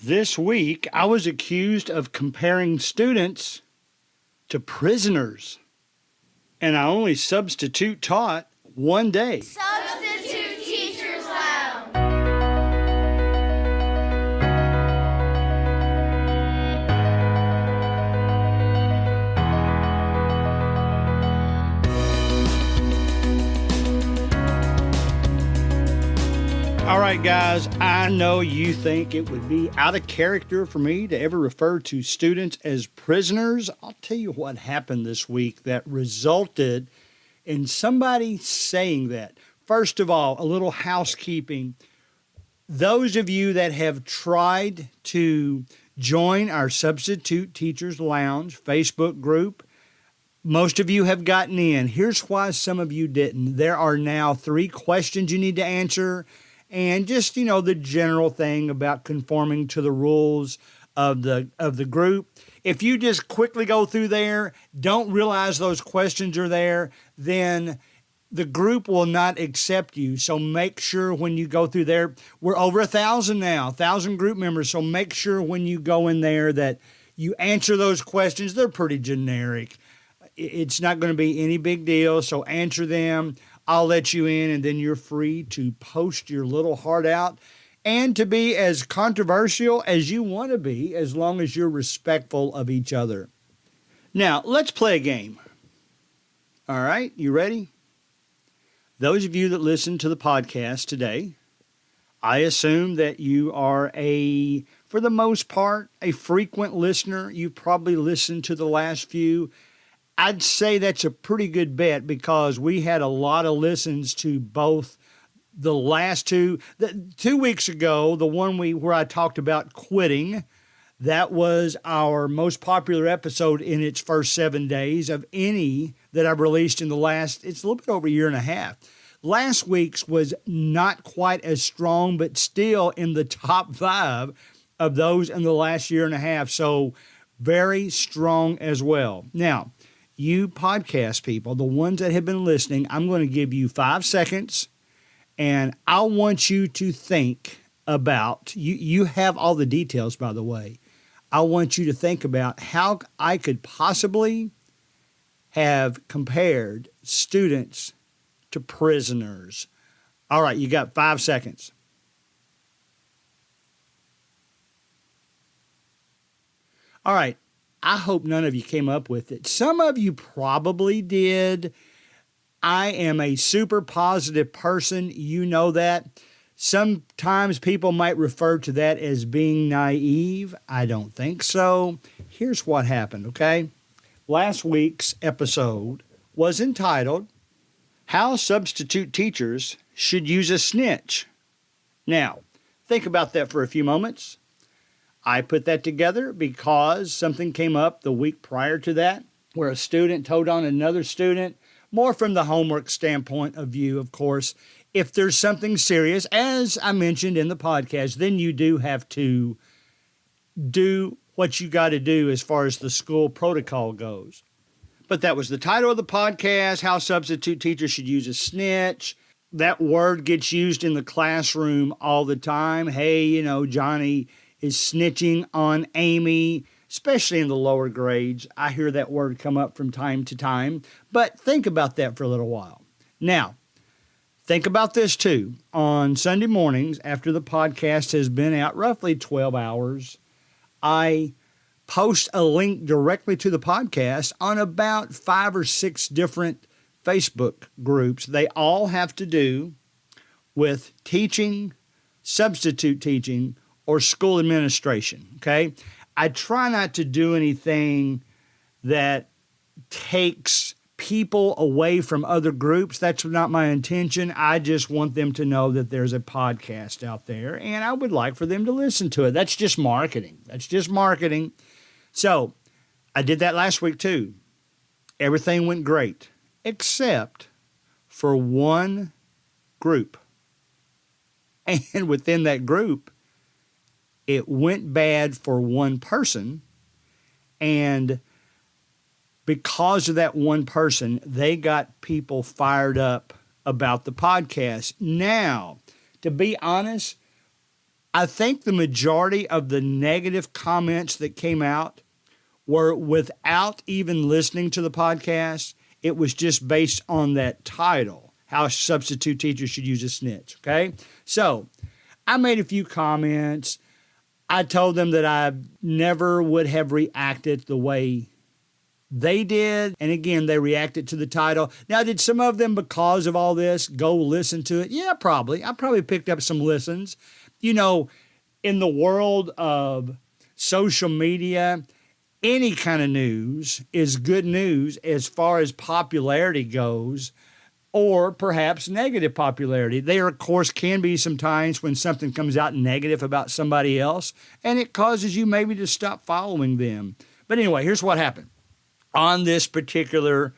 This week, I was accused of comparing students to prisoners, and I only substitute taught one day. Substitute Teachers Lounge. All right, guys, I know you think it would be out of character for me to ever refer to students as prisoners. I'll tell you what happened this week that resulted in somebody saying that. First of all, a little housekeeping. Those of you that have tried to join our Substitute Teachers Lounge Facebook group, most of you have gotten in. Here's why some of you didn't. There are now 3 questions you need to answer. And just, the general thing about conforming to the rules of the group. If you just quickly go through there, don't realize those questions are there, then the group will not accept you. So make sure when you go through there, we're over 1,000 now, 1,000 group members. So make sure when you go in there that you answer those questions. They're pretty generic. It's not going to be any big deal. So answer them. I'll let you in, and then you're free to post your little heart out and to be as controversial as you want to be, as long as you're respectful of each other. Now, let's play a game. All right, you ready? Those of you that listen to the podcast today, I assume that you are for the most part, a frequent listener. You've probably listened to the last few. I'd say that's a pretty good bet because we had a lot of listens to both the last two. 2 weeks ago, the one where I talked about quitting, that was our most popular episode in its first 7 days of any that I've released in the last, it's a little bit over a year and a half. Last week's was not quite as strong, but still in the top 5 of those in the last year and a half. So very strong as well. Now, you podcast people, the ones that have been listening, I'm going to give you 5 seconds, and I want you to think about, you have all the details, by the way. I want you to think about how I could possibly have compared students to prisoners. All right, you got 5 seconds. All right. I hope none of you came up with it. Some of you probably did. I am a super positive person. You know that. Sometimes people might refer to that as being naive. I don't think so. Here's what happened, okay? Last week's episode was entitled, How Substitute Teachers Should Use a Snitch. Now, think about that for a few moments. I put that together because something came up the week prior to that where a student told on another student, more from the homework standpoint of view, of course. If there's something serious, as I mentioned in the podcast, then you do have to do what you got to do as far as the school protocol goes. But that was the title of the podcast, How Substitute Teachers Should Use a Snitch. That word gets used in the classroom all the time. Hey, Johnny is snitching on Amy, especially in the lower grades. I hear that word come up from time to time. But think about that for a little while. Now, think about this too. On Sunday mornings, after the podcast has been out roughly 12 hours, I post a link directly to the podcast on about 5 or 6 different Facebook groups. They all have to do with teaching, substitute teaching, or school administration, okay? I try not to do anything that takes people away from other groups. That's not my intention. I just want them to know that there's a podcast out there, and I would like for them to listen to it. That's just marketing. So I did that last week too. Everything went great, except for one group. And within that group, it went bad for one person, and because of that one person, they got people fired up about the podcast. Now, to be honest, I think the majority of the negative comments that came out were without even listening to the podcast. It was just based on that title, how substitute teachers should use a snitch, okay? So I made a few comments. I told them that I never would have reacted the way they did. And again, they reacted to the title. Now, did some of them, because of all this, go listen to it? Yeah, probably. I probably picked up some listens. You know, in the world of social media, any kind of news is good news as far as popularity goes, or perhaps negative popularity. There, of course, can be some times when something comes out negative about somebody else, and it causes you maybe to stop following them. But anyway, here's what happened. On this particular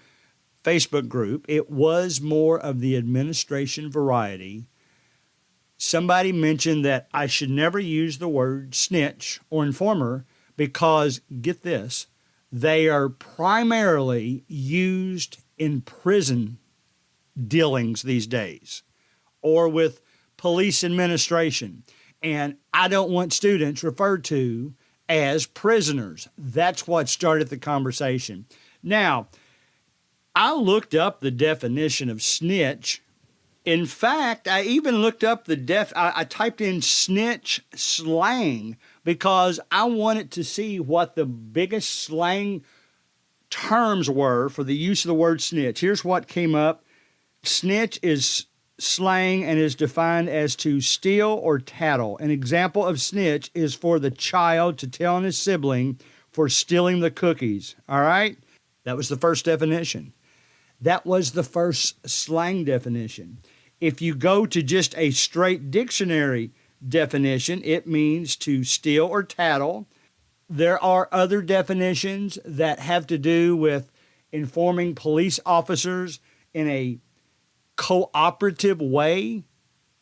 Facebook group, it was more of the administration variety. Somebody mentioned that I should never use the word snitch or informer because, get this, they are primarily used in prison dealings these days or with police administration. And I don't want students referred to as prisoners. That's what started the conversation. Now, I looked up the definition of snitch. In fact, I even looked up I typed in snitch slang because I wanted to see what the biggest slang terms were for the use of the word snitch. Here's what came up. Snitch is slang and is defined as to steal or tattle. An example of snitch is for the child to tell on his sibling for stealing the cookies. All right? That was the first definition. That was the first slang definition. If you go to just a straight dictionary definition, it means to steal or tattle. There are other definitions that have to do with informing police officers in a cooperative way.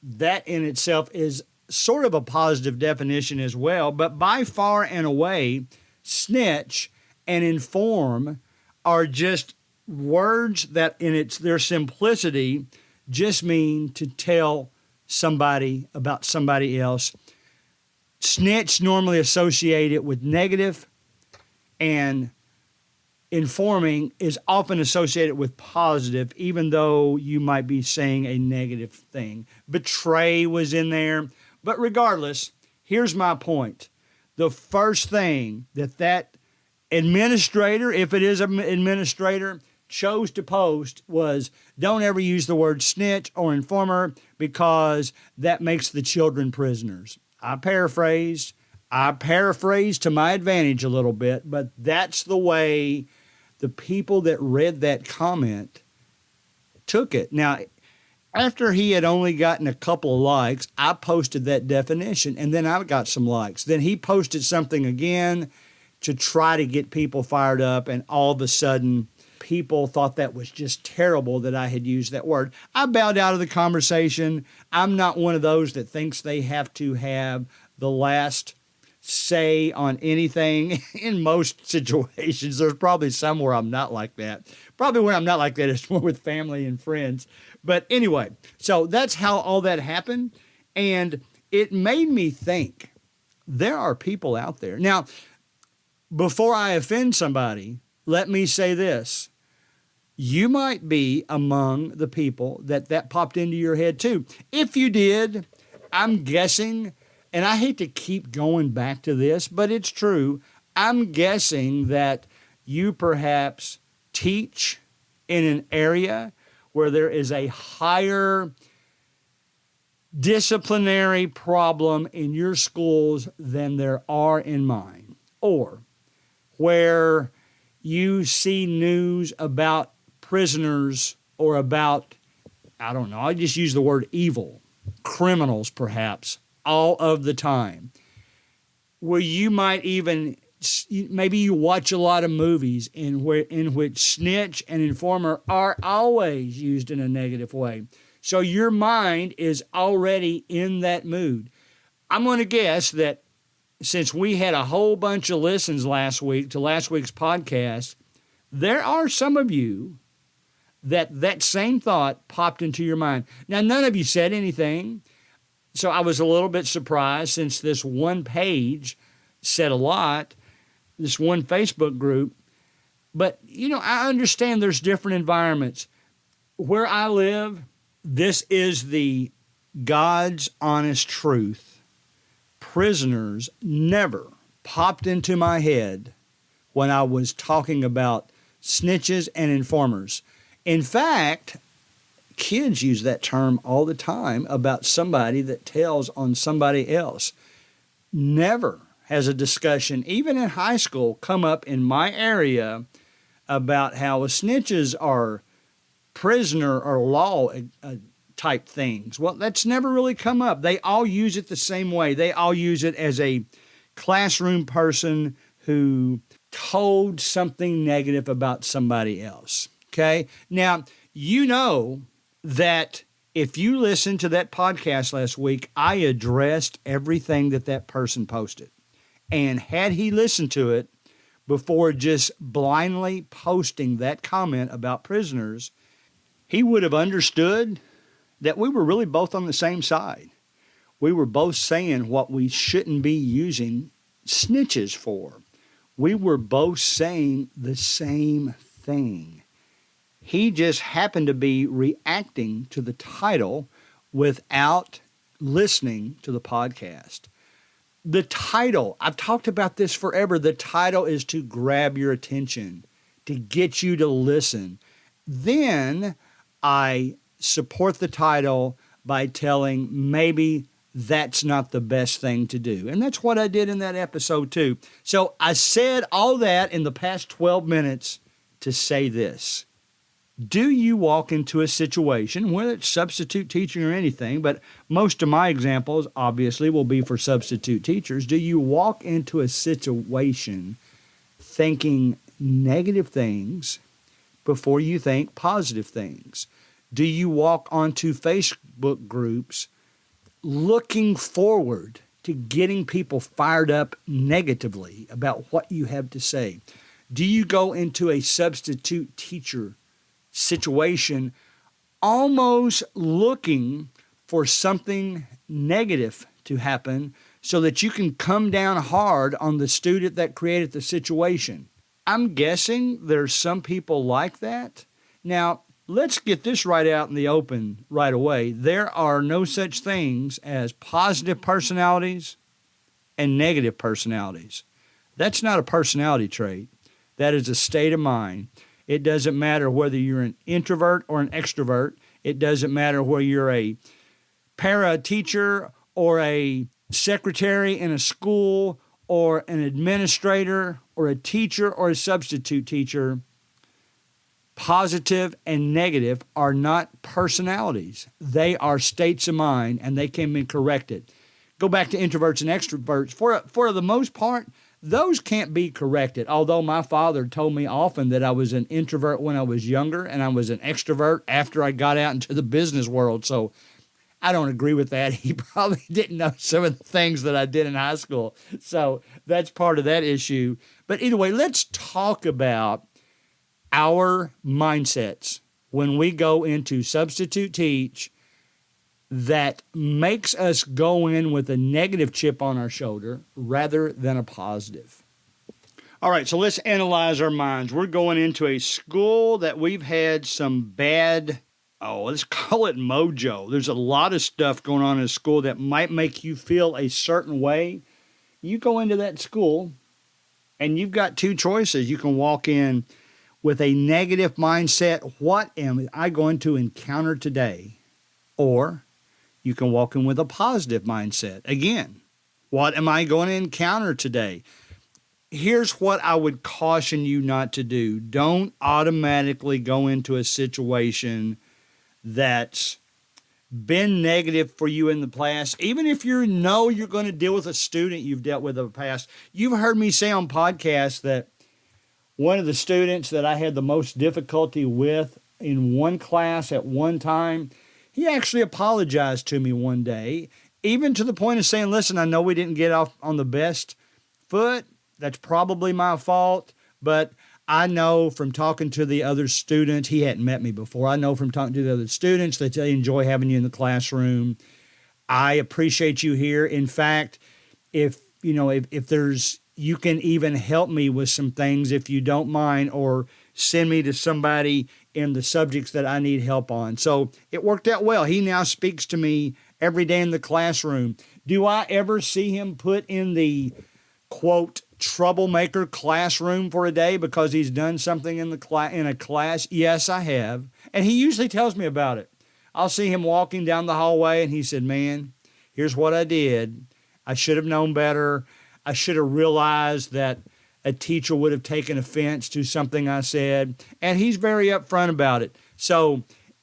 That in itself is sort of a positive definition as well, but by far and away, snitch and inform are just words that in their simplicity just mean to tell somebody about somebody else. Snitch normally associated with negative, and informing is often associated with positive, even though you might be saying a negative thing. Betray was in there. But regardless, here's my point. The first thing that administrator, if it is an administrator, chose to post was, don't ever use the word snitch or informer because that makes the children prisoners. I paraphrased to my advantage a little bit, but that's the way the people that read that comment took it. Now, after he had only gotten a couple of likes, I posted that definition, and then I got some likes. Then he posted something again to try to get people fired up, and all of a sudden, people thought that was just terrible that I had used that word. I bowed out of the conversation. I'm not one of those that thinks they have to have the last say on anything in most situations. There's probably some where I'm not like that. Probably when I'm not like that is more with family and friends. But anyway, so that's how all that happened. And it made me think there are people out there. Now, before I offend somebody, let me say this. You might be among the people that popped into your head too. If you did, I'm guessing, and I hate to keep going back to this, but it's true. I'm guessing that you perhaps teach in an area where there is a higher disciplinary problem in your schools than there are in mine, or where you see news about prisoners or about, I don't know, I just use the word evil, criminals perhaps, all of the time, where you might even, maybe you watch a lot of movies in which snitch and informer are always used in a negative way. So your mind is already in that mood. I'm going to guess that since we had a whole bunch of listens last week to last week's podcast, there are some of you that same thought popped into your mind. Now, none of you said anything. So I was a little bit surprised since this one page said a lot, this one Facebook group. But, I understand there's different environments. Where I live, this is the God's honest truth. Prisoners never popped into my head when I was talking about snitches and informers. In fact, kids use that term all the time about somebody that tells on somebody else. Never has a discussion, even in high school, come up in my area about how snitches are prisoner or law type things. Well, that's never really come up. They all use it the same way. They all use it as a classroom person who told something negative about somebody else. Okay? Now, you know that if you listened to that podcast last week, I addressed everything that person posted. And had he listened to it before just blindly posting that comment about prisoners, he would have understood that we were really both on the same side. We were both saying what we shouldn't be using snitches for. We were both saying the same thing. He just happened to be reacting to the title without listening to the podcast. The title, I've talked about this forever. The title is to grab your attention, to get you to listen. Then I support the title by telling maybe that's not the best thing to do. And that's what I did in that episode too. So I said all that in the past 12 minutes to say this. Do you walk into a situation, whether it's substitute teaching or anything, but most of my examples obviously will be for substitute teachers. Do you walk into a situation thinking negative things before you think positive things? Do you walk onto Facebook groups looking forward to getting people fired up negatively about what you have to say? Do you go into a substitute teacher situation almost looking for something negative to happen so that you can come down hard on the student that created the situation? I'm guessing there's some people like that. Now, let's get this right out in the open right away. There are no such things as positive personalities and negative personalities. That's not a personality trait. That is a state of mind. It doesn't matter whether you're an introvert or an extrovert. It doesn't matter whether you're a para teacher or a secretary in a school or an administrator or a teacher or a substitute teacher. Positive and negative are not personalities. They are states of mind, and they can be corrected. Go back to introverts and extroverts. For the most part, those can't be corrected. Although my father told me often that I was an introvert when I was younger and I was an extrovert after I got out into the business world. So I don't agree with that. He probably didn't know some of the things that I did in high school. So that's part of that issue. But either way, let's talk about our mindsets when we go into substitute teach that makes us go in with a negative chip on our shoulder rather than a positive. All right, so let's analyze our minds. We're going into a school that we've had some bad, let's call it mojo. There's a lot of stuff going on in a school that might make you feel a certain way. You go into that school and you've got two choices. You can walk in with a negative mindset. What am I going to encounter today? Or you can walk in with a positive mindset. Again, what am I going to encounter today? Here's what I would caution you not to do. Don't automatically go into a situation that's been negative for you in the past. Even if you know you're going to deal with a student you've dealt with in the past. You've heard me say on podcasts that one of the students that I had the most difficulty with in one class at one time, he actually apologized to me one day, even to the point of saying, listen, I know we didn't get off on the best foot. That's probably my fault. But I know from talking to the other students, he hadn't met me before. I know from talking to the other students that they enjoy having you in the classroom. I appreciate you here. In fact, if there's, you can even help me with some things if you don't mind, or send me to somebody in the subjects that I need help on. So it worked out well. He now speaks to me every day in the classroom. Do I ever see him put in the quote troublemaker classroom for a day because he's done something in a class? Yes, I have. And he usually tells me about it. I'll see him walking down the hallway and he said, "Man, here's what I did. I should have known better. I should have realized that a teacher would have taken offense to something I said." And he's very upfront about it. So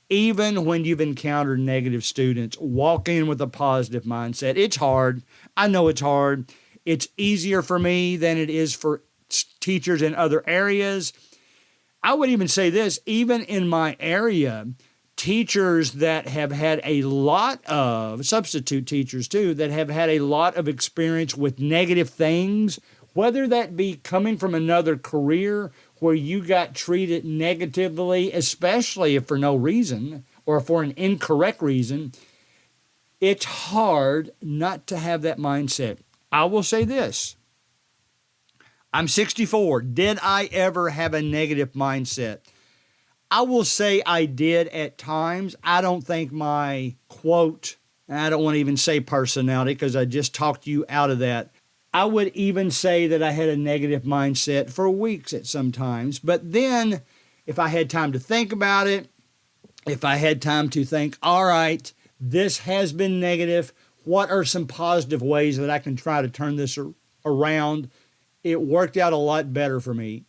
even when you've encountered negative students, walk in with a positive mindset. It's hard. I know it's hard. It's easier for me than it is for teachers in other areas. I would even say this, even in my area, teachers that have had a lot of, substitute teachers too, that have had a lot of experience with negative things, whether that be coming from another career where you got treated negatively, especially if for no reason or for an incorrect reason, it's hard not to have that mindset. I will say this. I'm 64. Did I ever have a negative mindset? I will say I did at times. I don't think my quote, and I don't want to even say personality because I just talked you out of that. I would even say that I had a negative mindset for weeks at some times. But then if I had time to think about it, if I had time to think, all right, this has been negative, what are some positive ways that I can try to turn this around? It worked out a lot better for me.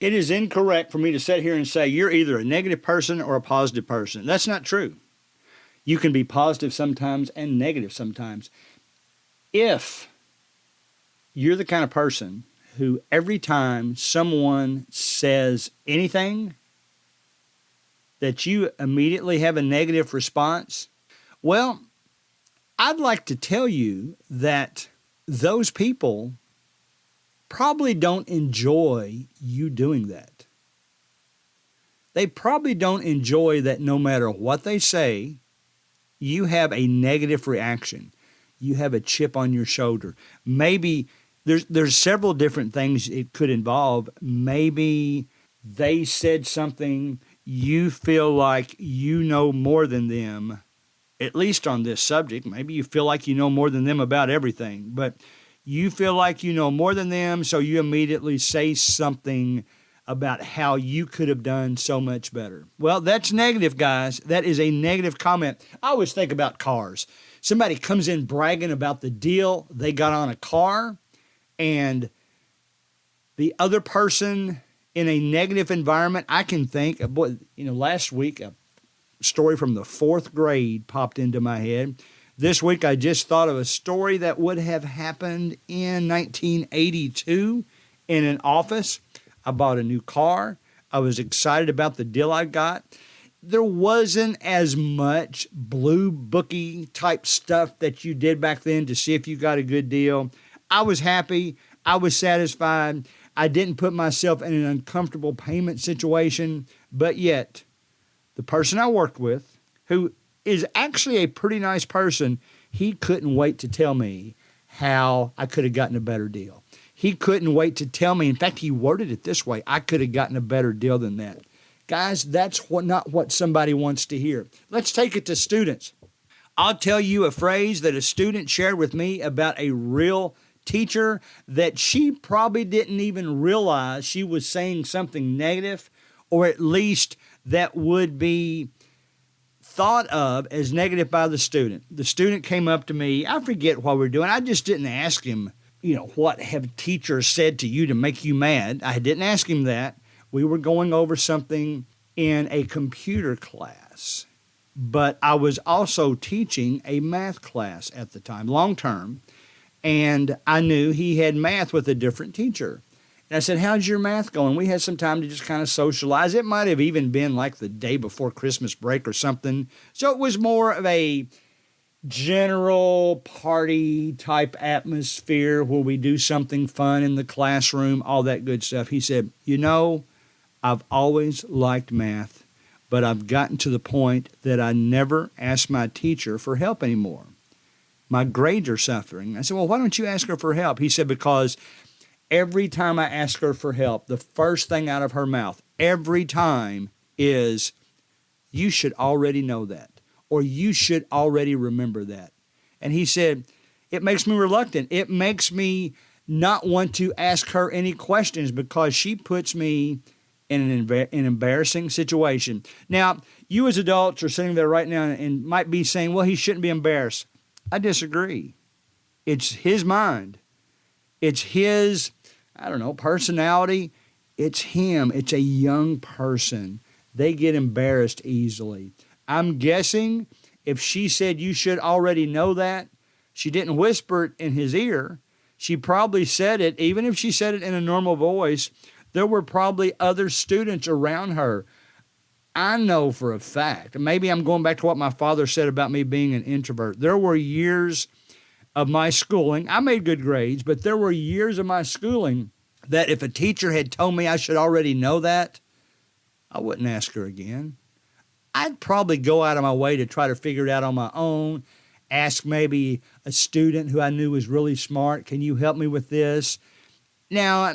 It is incorrect for me to sit here and say you're either a negative person or a positive person. That's not true. You can be positive sometimes and negative sometimes. If you're the kind of person who every time someone says anything that you immediately have a negative response, well, I'd like to tell you that those people probably don't enjoy you doing that. They probably don't enjoy that no matter what they say, you have a negative reaction. You have a chip on your shoulder. Maybe there's several different things it could involve. Maybe they said something, you feel like you know more than them, at least on this subject. Maybe you feel like you know more than them about everything, but you feel like you know more than them, so you immediately say something about how you could have done so much better. Well, that's negative, guys. That is a negative comment. I always think about cars. Somebody comes in bragging about the deal they got on a car, and the other person in a negative environment, I can think, last week a story from the fourth grade popped into my head. This week I just thought of a story that would have happened in 1982 in an office. I bought a new car. I was excited about the deal I got. There wasn't as much blue bookie type stuff that you did back then to see if you got a good deal. I was happy. I was satisfied. I didn't put myself in an uncomfortable payment situation, but yet the person I worked with, who is actually a pretty nice person, he couldn't wait to tell me how I could have gotten a better deal. He couldn't wait to tell me. In fact, he worded it this way: I could have gotten a better deal than that. Guys, that's not what somebody wants to hear. Let's take it to students. I'll tell you a phrase that a student shared with me about a real teacher that she probably didn't even realize she was saying something negative, or at least that would be thought of as negative by the student. The student came up to me. I forget what we're doing. I just didn't ask him, what have teachers said to you to make you mad? I didn't ask him that. We were going over something in a computer class, but I was also teaching a math class at the time, long term, and I knew he had math with a different teacher. And I said, "How's your math going?" We had some time to just kind of socialize. It might have even been like the day before Christmas break or something. So it was more of a general party type atmosphere where we do something fun in the classroom, all that good stuff. He said, "I've always liked math, but I've gotten to the point that I never ask my teacher for help anymore." my grades are suffering. I said, well, why don't you ask her for help? He said, because every time I ask her for help, the first thing out of her mouth every time is, you should already know that, or you should already remember that. And he said, it makes me reluctant. It makes me not want to ask her any questions because she puts me in an embarrassing situation. Now, you as adults are sitting there right now and might be saying, well, he shouldn't be embarrassed. I disagree. It's his mind. It's his, personality. It's him. It's a young person. They get embarrassed easily. I'm guessing if she said you should already know that, she didn't whisper it in his ear. She probably said it, even if she said it in a normal voice, there were probably other students around her. I know for a fact, maybe I'm going back to what my father said about me being an introvert. There were years of my schooling, I made good grades, but there were years of my schooling that if a teacher had told me I should already know that, I wouldn't ask her again. I'd probably go out of my way to try to figure it out on my own, ask maybe a student who I knew was really smart, can you help me with this? Now,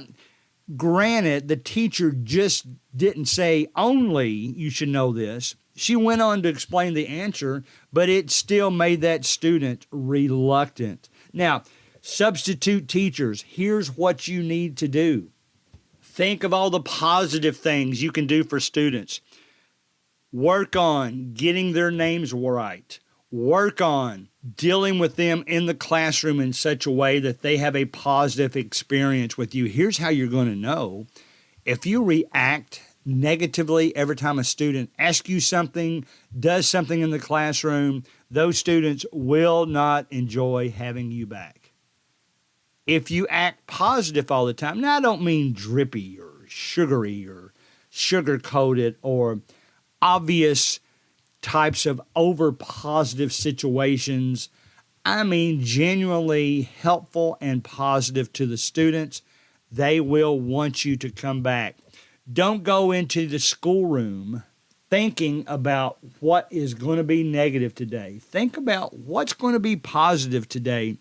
granted, the teacher just didn't say only you should know this. She went on to explain the answer, but it still made that student reluctant. Now, substitute teachers, here's what you need to do. Think of all the positive things you can do for students. Work on getting their names right. Work on dealing with them in the classroom in such a way that they have a positive experience with you. Here's how you're going to know. If you react negatively every time a student asks you something, does something in the classroom, those students will not enjoy having you back. If you act positive all the time, now I don't mean drippy or sugary or sugar-coated or obvious types of over positive situations. I mean genuinely helpful and positive to the students. They will want you to come back. Don't go into the schoolroom thinking about what is going to be negative today. Think about what's going to be positive today.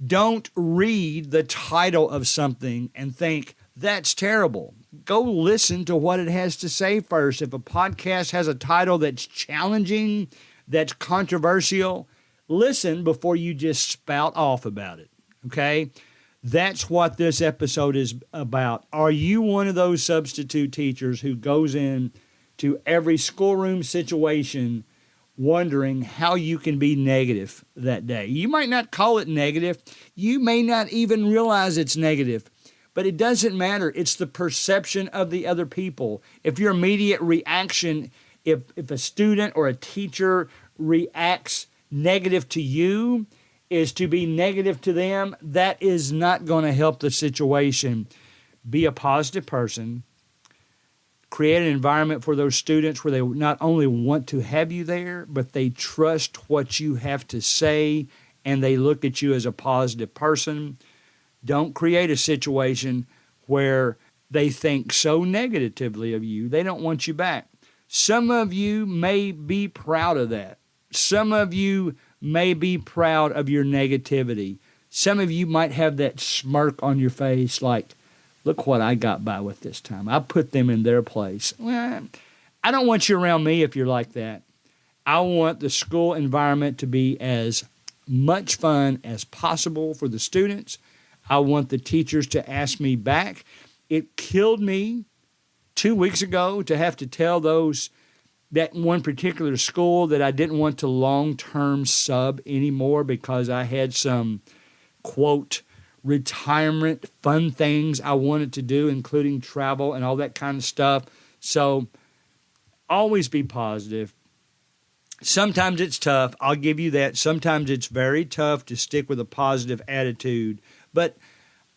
Don't read the title of something and think, that's terrible. Go listen to what it has to say first. If a podcast has a title that's challenging, that's controversial, listen before you just spout off about it, okay? That's what this episode is about. Are you one of those substitute teachers who goes in to every schoolroom situation wondering how you can be negative that day? You might not call it negative. You may not even realize it's negative. But it doesn't matter. It's the perception of the other people. If your immediate reaction, if a student or a teacher reacts negative to you, is to be negative to them, that is not going to help the situation. Be a positive person. Create an environment for those students where they not only want to have you there, but they trust what you have to say and they look at you as a positive person. Don't create a situation where they think so negatively of you, they don't want you back. Some of you may be proud of that. Some of you may be proud of your negativity. Some of you might have that smirk on your face like, look what I got by with this time. I put them in their place. Well, I don't want you around me if you're like that. I want the school environment to be as much fun as possible for the students. I want the teachers to ask me back. It killed me 2 weeks ago to have to tell that one particular school that I didn't want to long-term sub anymore because I had some, quote, retirement fun things I wanted to do, including travel and all that kind of stuff. So always be positive. Sometimes it's tough. I'll give you that. Sometimes it's very tough to stick with a positive attitude. But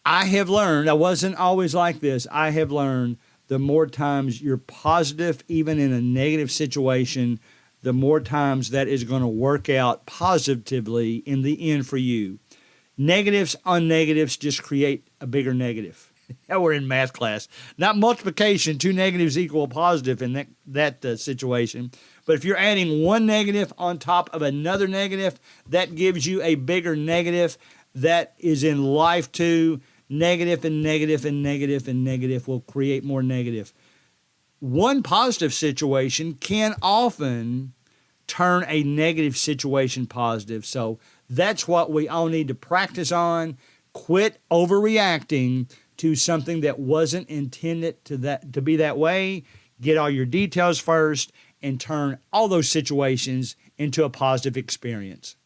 I have learned, I wasn't always like this, I have learned the more times you're positive, even in a negative situation, the more times that is going to work out positively in the end for you. Negatives on negatives just create a bigger negative. Now we're in math class. Not multiplication, two negatives equal a positive in that situation, But if you're adding one negative on top of another negative, that gives you a bigger negative. That is in life too. Negative and negative and negative and negative will create more negative. One positive situation can often turn a negative situation positive. So that's what we all need to practice on. Quit overreacting to something that wasn't intended to be that way. Get all your details first and turn all those situations into a positive experience.